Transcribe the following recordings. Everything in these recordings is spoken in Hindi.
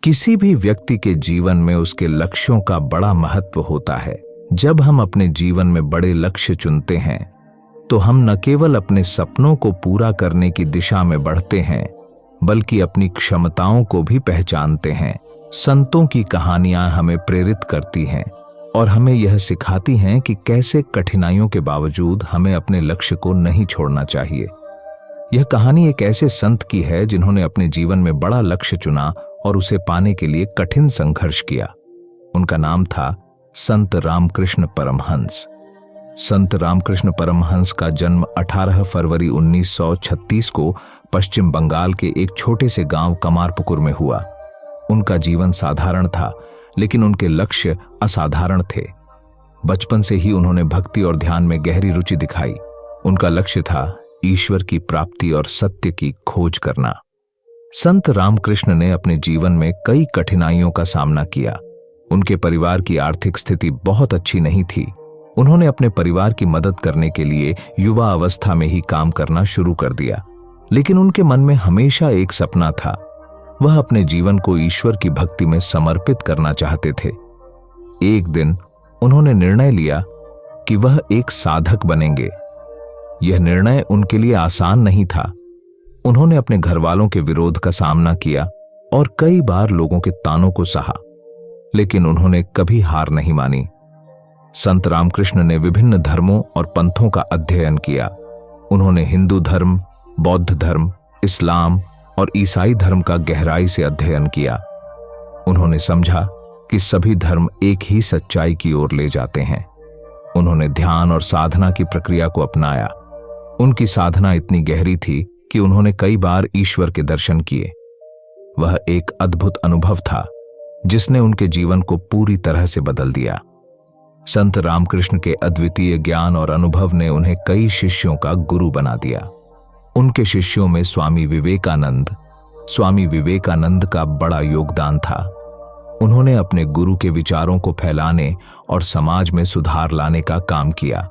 किसी भी व्यक्ति के जीवन में उसके लक्ष्यों का बड़ा महत्व होता है। जब हम अपने जीवन में बड़े लक्ष्य चुनते हैं तो हम न केवल अपने सपनों को पूरा करने की दिशा में बढ़ते हैं, बल्कि अपनी क्षमताओं को भी पहचानते हैं। संतों की कहानियां हमें प्रेरित करती हैं और हमें यह सिखाती हैं कि कैसे कठिनाइयों के बावजूद हमें अपने लक्ष्य को नहीं छोड़ना चाहिए। यह कहानी एक ऐसे संत की है जिन्होंने अपने जीवन में बड़ा लक्ष्य चुना और उसे पाने के लिए कठिन संघर्ष किया। उनका नाम था संत रामकृष्ण परमहंस। संत रामकृष्ण परमहंस का जन्म 18 फरवरी 1936 को पश्चिम बंगाल के एक छोटे से गांव कमारपुकुर में हुआ। उनका जीवन साधारण था, लेकिन उनके लक्ष्य असाधारण थे। बचपन से ही उन्होंने भक्ति और ध्यान में गहरी रुचि दिखाई। उनका लक्ष्य था ईश्वर की प्राप्ति और सत्य की खोज करना। संत रामकृष्ण ने अपने जीवन में कई कठिनाइयों का सामना किया। उनके परिवार की आर्थिक स्थिति बहुत अच्छी नहीं थी। उन्होंने अपने परिवार की मदद करने के लिए युवा अवस्था में ही काम करना शुरू कर दिया, लेकिन उनके मन में हमेशा एक सपना था। वह अपने जीवन को ईश्वर की भक्ति में समर्पित करना चाहते थे। एक दिन उन्होंने निर्णय लिया कि वह एक साधक बनेंगे। यह निर्णय उनके लिए आसान नहीं था। उन्होंने अपने घर वालों के विरोध का सामना किया और कई बार लोगों के तानों को सहा, लेकिन उन्होंने कभी हार नहीं मानी। संत रामकृष्ण ने विभिन्न धर्मों और पंथों का अध्ययन किया। उन्होंने हिंदू धर्म, बौद्ध धर्म, इस्लाम और ईसाई धर्म का गहराई से अध्ययन किया। उन्होंने समझा कि सभी धर्म एक ही सच्चाई की ओर ले जाते हैं। उन्होंने ध्यान और साधना की प्रक्रिया को अपनाया। उनकी साधना इतनी गहरी थी कि उन्होंने कई बार ईश्वर के दर्शन किए। वह एक अद्भुत अनुभव था जिसने उनके जीवन को पूरी तरह से बदल दिया। संत रामकृष्ण के अद्वितीय ज्ञान और अनुभव ने उन्हें कई शिष्यों का गुरु बना दिया। उनके शिष्यों में स्वामी विवेकानंद का बड़ा योगदान था। उन्होंने अपने गुरु के विचारों को फैलाने और समाज में सुधार लाने का काम किया।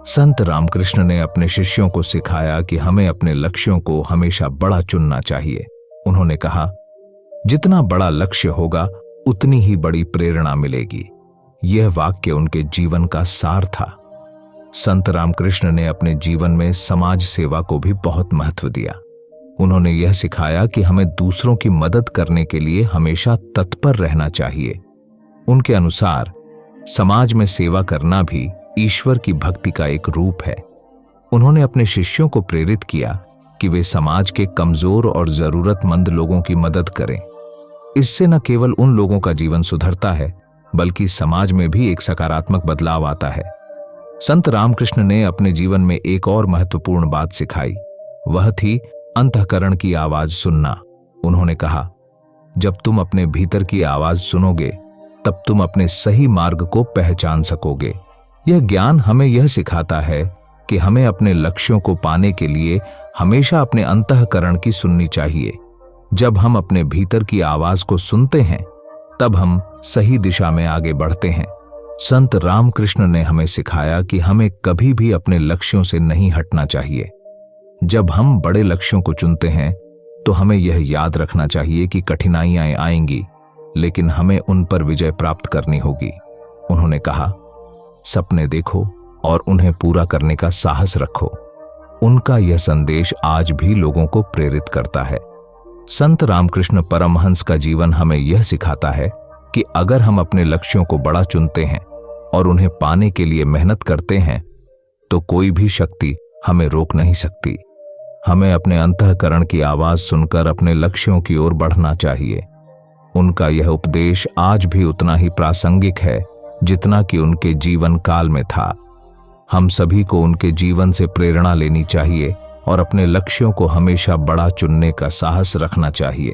संत रामकृष्ण ने अपने शिष्यों को सिखाया कि हमें अपने लक्ष्यों को हमेशा बड़ा चुनना चाहिए। उन्होंने कहा, जितना बड़ा लक्ष्य होगा उतनी ही बड़ी प्रेरणा मिलेगी। यह वाक्य उनके जीवन का सार था। संत रामकृष्ण ने अपने जीवन में समाज सेवा को भी बहुत महत्व दिया। उन्होंने यह सिखाया कि हमें दूसरों की मदद करने के लिए हमेशा तत्पर रहना चाहिए। उनके अनुसार समाज में सेवा करना भी ईश्वर की भक्ति का एक रूप है। उन्होंने अपने शिष्यों को प्रेरित किया कि वे समाज के कमजोर और जरूरतमंद लोगों की मदद करें। इससे न केवल उन लोगों का जीवन सुधरता है, बल्कि समाज में भी एक सकारात्मक बदलाव आता है। संत रामकृष्ण ने अपने जीवन में एक और महत्वपूर्ण बात सिखाई। वह थी अंतःकरण की आवाज सुनना। उन्होंने कहा, जब तुम अपने भीतर की आवाज सुनोगे तब तुम अपने सही मार्ग को पहचान सकोगे। यह ज्ञान हमें यह सिखाता है कि हमें अपने लक्ष्यों को पाने के लिए हमेशा अपने अंतःकरण की सुननी चाहिए। जब हम अपने भीतर की आवाज को सुनते हैं तब हम सही दिशा में आगे बढ़ते हैं। संत रामकृष्ण ने हमें सिखाया कि हमें कभी भी अपने लक्ष्यों से नहीं हटना चाहिए। जब हम बड़े लक्ष्यों को चुनते हैं तो हमें यह याद रखना चाहिए कि कठिनाइयां आएंगी, लेकिन हमें उन पर विजय प्राप्त करनी होगी। उन्होंने कहा, सपने देखो और उन्हें पूरा करने का साहस रखो। उनका यह संदेश आज भी लोगों को प्रेरित करता है। संत रामकृष्ण परमहंस का जीवन हमें यह सिखाता है कि अगर हम अपने लक्ष्यों को बड़ा चुनते हैं और उन्हें पाने के लिए मेहनत करते हैं तो कोई भी शक्ति हमें रोक नहीं सकती। हमें अपने अंतःकरण की आवाज सुनकर अपने लक्ष्यों की ओर बढ़ना चाहिए। उनका यह उपदेश आज भी उतना ही प्रासंगिक है जितना कि उनके जीवन काल में था। हम सभी को उनके जीवन से प्रेरणा लेनी चाहिए और अपने लक्ष्यों को हमेशा बड़ा चुनने का साहस रखना चाहिए।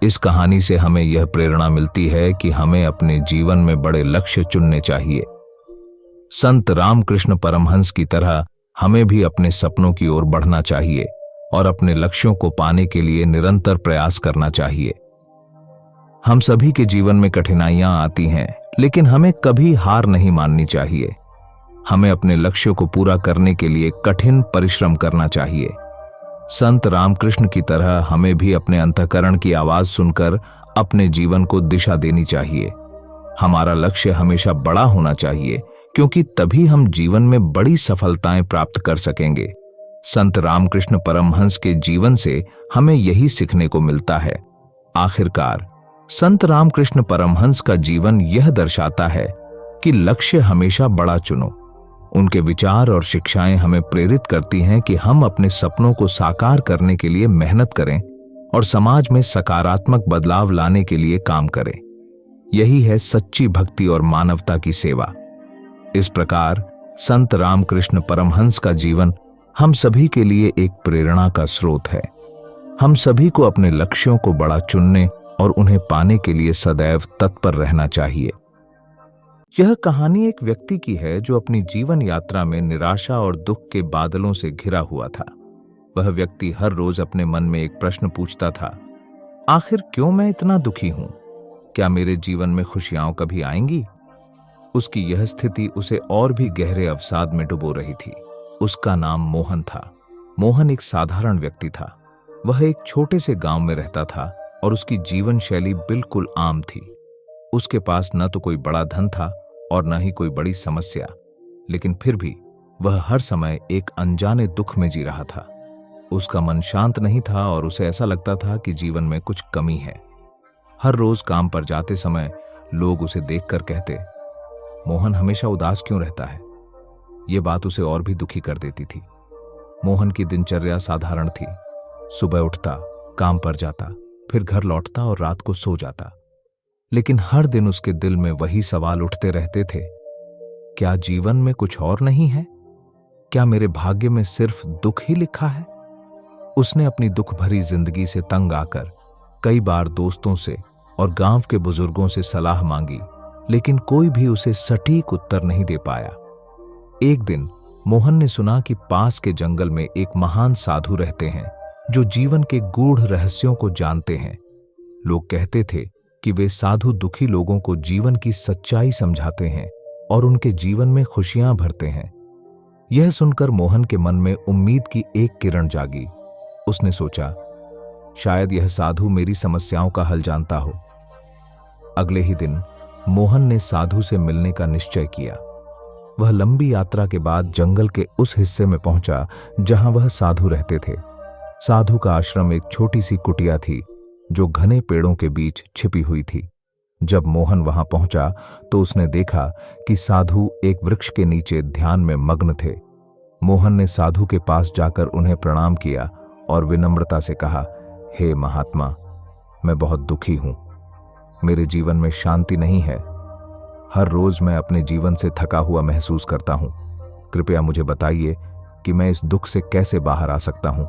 इस कहानी से हमें यह प्रेरणा मिलती है कि हमें अपने जीवन में बड़े लक्ष्य चुनने चाहिए। संत रामकृष्ण परमहंस की तरह हमें भी अपने सपनों की ओर बढ़ना चाहिए और अपने लक्ष्यों को पाने के लिए निरंतर प्रयास करना चाहिए। हम सभी के जीवन में कठिनाइयां आती हैं, लेकिन हमें कभी हार नहीं माननी चाहिए। हमें अपने लक्ष्यों को पूरा करने के लिए कठिन परिश्रम करना चाहिए। संत रामकृष्ण की तरह हमें भी अपने अंतःकरण की आवाज सुनकर अपने जीवन को दिशा देनी चाहिए। हमारा लक्ष्य हमेशा बड़ा होना चाहिए, क्योंकि तभी हम जीवन में बड़ी सफलताएं प्राप्त कर सकेंगे। संत रामकृष्ण परमहंस के जीवन से हमें यही सीखने को मिलता है। आखिरकार संत रामकृष्ण परमहंस का जीवन यह दर्शाता है कि लक्ष्य हमेशा बड़ा चुनो। उनके विचार और शिक्षाएं हमें प्रेरित करती हैं कि हम अपने सपनों को साकार करने के लिए मेहनत करें और समाज में सकारात्मक बदलाव लाने के लिए काम करें। यही है सच्ची भक्ति और मानवता की सेवा। इस प्रकार संत रामकृष्ण परमहंस का जीवन हम सभी के लिए एक प्रेरणा का स्रोत है। हम सभी को अपने लक्ष्यों को बड़ा चुनने और उन्हें पाने के लिए सदैव तत्पर रहना चाहिए। यह कहानी एक व्यक्ति की है जो अपनी जीवन यात्रा में निराशा और दुख के बादलों से घिरा हुआ था। वह व्यक्ति हर रोज अपने मन में एक प्रश्न पूछता था, आखिर क्यों मैं इतना दुखी हूं? क्या मेरे जीवन में खुशियां कभी आएंगी? उसकी यह स्थिति उसे और भी गहरे अवसाद में डुबो रही थी। उसका नाम मोहन था। मोहन एक साधारण व्यक्ति था। वह एक छोटे से गांव में रहता था और उसकी जीवन शैली बिल्कुल आम थी। उसके पास न तो कोई बड़ा धन था और न ही कोई बड़ी समस्या, लेकिन फिर भी वह हर समय एक अनजाने दुख में जी रहा था। उसका मन शांत नहीं था और उसे ऐसा लगता था कि जीवन में कुछ कमी है। हर रोज काम पर जाते समय लोग उसे देखकर कहते, मोहन हमेशा उदास क्यों रहता है? ये बात उसे और भी दुखी कर देती थी। मोहन की दिनचर्या साधारण थी। सुबह उठता, काम पर जाता, फिर घर लौटता और रात को सो जाता। लेकिन हर दिन उसके दिल में वही सवाल उठते रहते थे, क्या जीवन में कुछ और नहीं है? क्या मेरे भाग्य में सिर्फ दुख ही लिखा है? उसने अपनी दुख भरी जिंदगी से तंग आकर कई बार दोस्तों से और गांव के बुजुर्गों से सलाह मांगी, लेकिन कोई भी उसे सटीक उत्तर नहीं दे पाया। एक दिन मोहन ने सुना कि पास के जंगल में एक महान साधु रहते हैं जो जीवन के गूढ़ रहस्यों को जानते हैं। लोग कहते थे कि वे साधु दुखी लोगों को जीवन की सच्चाई समझाते हैं और उनके जीवन में खुशियां भरते हैं। यह सुनकर मोहन के मन में उम्मीद की एक किरण जागी। उसने सोचा, शायद यह साधु मेरी समस्याओं का हल जानता हो। अगले ही दिन मोहन ने साधु से मिलने का निश्चय किया। वह लंबी यात्रा के बाद जंगल के उस हिस्से में पहुंचा जहां वह साधु रहते थे। साधु का आश्रम एक छोटी सी कुटिया थी जो घने पेड़ों के बीच छिपी हुई थी। जब मोहन वहां पहुंचा तो उसने देखा कि साधु एक वृक्ष के नीचे ध्यान में मग्न थे। मोहन ने साधु के पास जाकर उन्हें प्रणाम किया और विनम्रता से कहा, हे महात्मा, मैं बहुत दुखी हूं। मेरे जीवन में शांति नहीं है। हर रोज मैं अपने जीवन से थका हुआ महसूस करता हूं। कृपया मुझे बताइए कि मैं इस दुख से कैसे बाहर आ सकता हूं।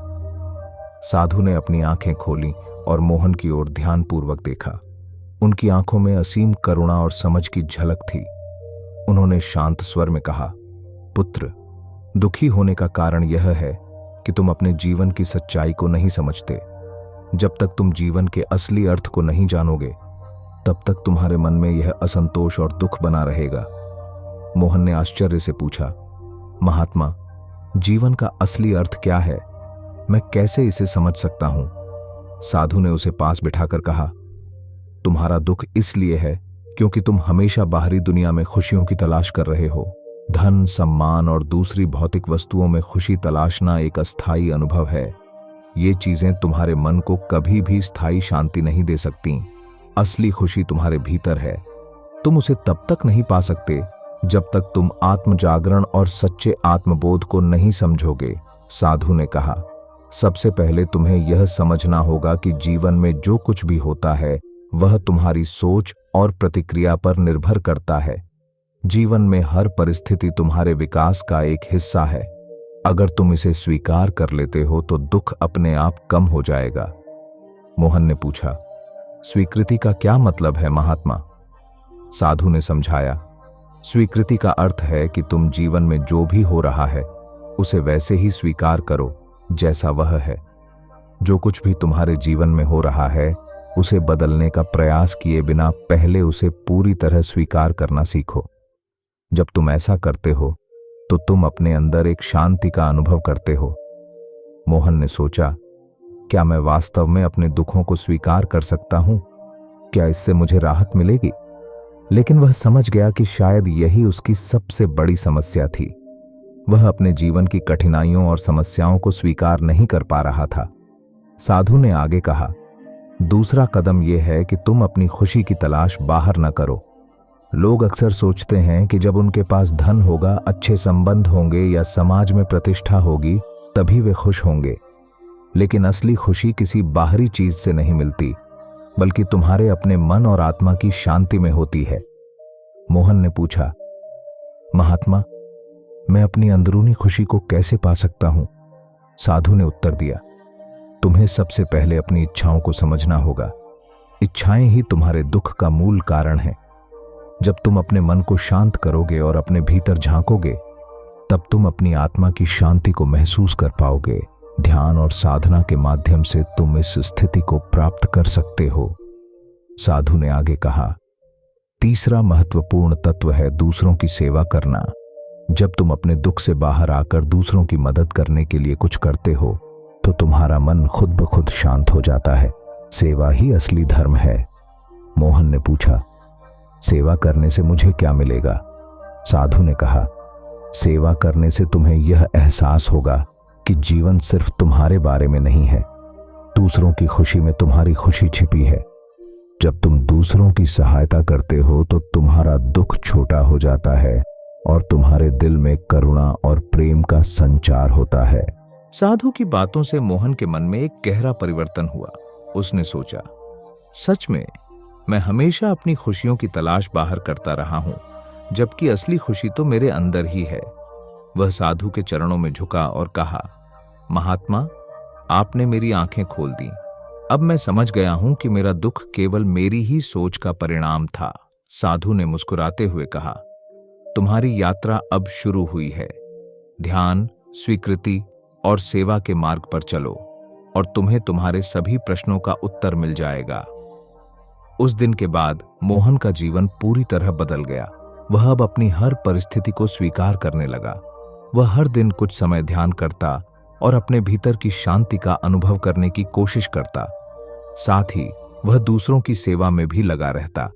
साधु ने अपनी आंखें खोलीं और मोहन की ओर ध्यानपूर्वक देखा। उनकी आंखों में असीम करुणा और समझ की झलक थी। उन्होंने शांत स्वर में कहा, पुत्र, दुखी होने का कारण यह है कि तुम अपने जीवन की सच्चाई को नहीं समझते। जब तक तुम जीवन के असली अर्थ को नहीं जानोगे, तब तक तुम्हारे मन में यह असंतोष और दुख बना रहेगा। मोहन ने आश्चर्य से पूछा, महात्मा, जीवन का असली अर्थ क्या है? मैं कैसे इसे समझ सकता हूं? साधु ने उसे पास बिठाकर कहा, तुम्हारा दुख इसलिए है क्योंकि तुम हमेशा बाहरी दुनिया में खुशियों की तलाश कर रहे हो। धन, सम्मान और दूसरी भौतिक वस्तुओं में खुशी तलाशना एक अस्थायी अनुभव है। ये चीजें तुम्हारे मन को कभी भी स्थायी शांति नहीं दे सकती। असली खुशी तुम्हारे भीतर है। तुम उसे तब तक नहीं पा सकते जब तक तुम आत्म जागरण और सच्चे आत्मबोध को नहीं समझोगे। साधु ने कहा, सबसे पहले तुम्हें यह समझना होगा कि जीवन में जो कुछ भी होता है वह तुम्हारी सोच और प्रतिक्रिया पर निर्भर करता है। जीवन में हर परिस्थिति तुम्हारे विकास का एक हिस्सा है। अगर तुम इसे स्वीकार कर लेते हो तो दुख अपने आप कम हो जाएगा। मोहन ने पूछा, स्वीकृति का क्या मतलब है महात्मा? साधु ने समझाया, स्वीकृति का अर्थ है कि तुम जीवन में जो भी हो रहा है उसे वैसे ही स्वीकार करो जैसा वह है। जो कुछ भी तुम्हारे जीवन में हो रहा है उसे बदलने का प्रयास किए बिना पहले उसे पूरी तरह स्वीकार करना सीखो। जब तुम ऐसा करते हो तो तुम अपने अंदर एक शांति का अनुभव करते हो। मोहन ने सोचा, क्या मैं वास्तव में अपने दुखों को स्वीकार कर सकता हूं? क्या इससे मुझे राहत मिलेगी? लेकिन वह समझ गया कि शायद यही उसकी सबसे बड़ी समस्या थी। वह अपने जीवन की कठिनाइयों और समस्याओं को स्वीकार नहीं कर पा रहा था। साधु ने आगे कहा, दूसरा कदम यह है कि तुम अपनी खुशी की तलाश बाहर न करो। लोग अक्सर सोचते हैं कि जब उनके पास धन होगा, अच्छे संबंध होंगे या समाज में प्रतिष्ठा होगी, तभी वे खुश होंगे। लेकिन असली खुशी किसी बाहरी चीज से नहीं मिलती, बल्कि तुम्हारे अपने मन और आत्मा की शांति में होती है। मोहन ने पूछा, महात्मा, मैं अपनी अंदरूनी खुशी को कैसे पा सकता हूं? साधु ने उत्तर दिया, तुम्हें सबसे पहले अपनी इच्छाओं को समझना होगा। इच्छाएं ही तुम्हारे दुख का मूल कारण है। जब तुम अपने मन को शांत करोगे और अपने भीतर झांकोगे, तब तुम अपनी आत्मा की शांति को महसूस कर पाओगे। ध्यान और साधना के माध्यम से तुम इस स्थिति को प्राप्त कर सकते हो। साधु ने आगे कहा, तीसरा महत्वपूर्ण तत्व है दूसरों की सेवा करना। जब तुम अपने दुख से बाहर आकर दूसरों की मदद करने के लिए कुछ करते हो, तो तुम्हारा मन खुद ब खुद शांत हो जाता है। सेवा ही असली धर्म है। मोहन ने पूछा, सेवा करने से मुझे क्या मिलेगा? साधु ने कहा, सेवा करने से तुम्हें यह एहसास होगा कि जीवन सिर्फ तुम्हारे बारे में नहीं है, दूसरों की खुशी में तुम्हारी खुशी छिपी है। जब तुम दूसरों की सहायता करते हो तो तुम्हारा दुख छोटा हो जाता है और तुम्हारे दिल में करुणा और प्रेम का संचार होता है। साधु की बातों से मोहन के मन में एक गहरा परिवर्तन हुआ। उसने सोचा, सच में मैं हमेशा अपनी खुशियों की तलाश बाहर करता रहा हूं, जबकि असली खुशी तो मेरे अंदर ही है। वह साधु के चरणों में झुका और कहा, महात्मा, आपने मेरी आंखें खोल दी। अब मैं समझ गया हूं कि मेरा दुख केवल मेरी ही सोच का परिणाम था। साधु ने मुस्कुराते हुए कहा, तुम्हारी यात्रा अब शुरू हुई है। ध्यान, स्वीकृति और सेवा के मार्ग पर चलो और तुम्हें तुम्हारे सभी प्रश्नों का उत्तर मिल जाएगा। उस दिन के बाद मोहन का जीवन पूरी तरह बदल गया। वह अब अपनी हर परिस्थिति को स्वीकार करने लगा। वह हर दिन कुछ समय ध्यान करता और अपने भीतर की शांति का अनुभव करने की कोशिश करता। साथ ही वह दूसरों की सेवा में भी लगा रहता।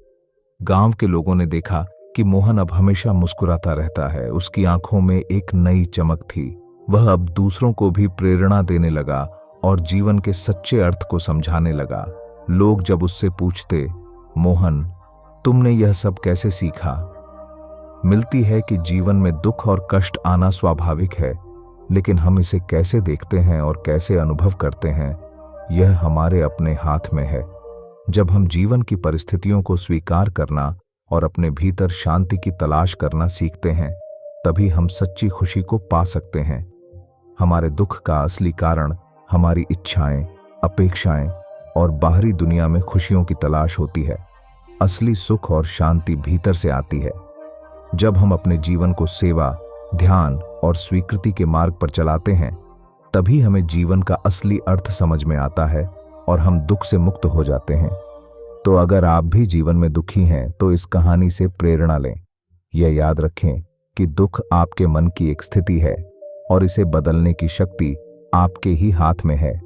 गांव के लोगों ने देखा कि मोहन अब हमेशा मुस्कुराता रहता है। उसकी आंखों में एक नई चमक थी। वह अब दूसरों को भी प्रेरणा देने लगा और जीवन के सच्चे अर्थ को समझाने लगा। लोग जब उससे पूछते, मोहन, तुमने यह सब कैसे सीखा? मिलती है कि जीवन में दुख और कष्ट आना स्वाभाविक है, लेकिन हम इसे कैसे देखते हैं और कैसे अनुभव करते हैं, यह हमारे अपने हाथ में है। जब हम जीवन की परिस्थितियों को स्वीकार करना और अपने भीतर शांति की तलाश करना सीखते हैं, तभी हम सच्ची खुशी को पा सकते हैं। हमारे दुख का असली कारण हमारी इच्छाएं, अपेक्षाएं और बाहरी दुनिया में खुशियों की तलाश होती है। असली सुख और शांति भीतर से आती है। जब हम अपने जीवन को सेवा, ध्यान और स्वीकृति के मार्ग पर चलाते हैं, तभी हमें जीवन का असली अर्थ समझ में आता है और हम दुख से मुक्त हो जाते हैं। तो अगर आप भी जीवन में दुखी हैं, तो इस कहानी से प्रेरणा लें। यह याद रखें कि दुख आपके मन की एक स्थिति है और इसे बदलने की शक्ति आपके ही हाथ में है।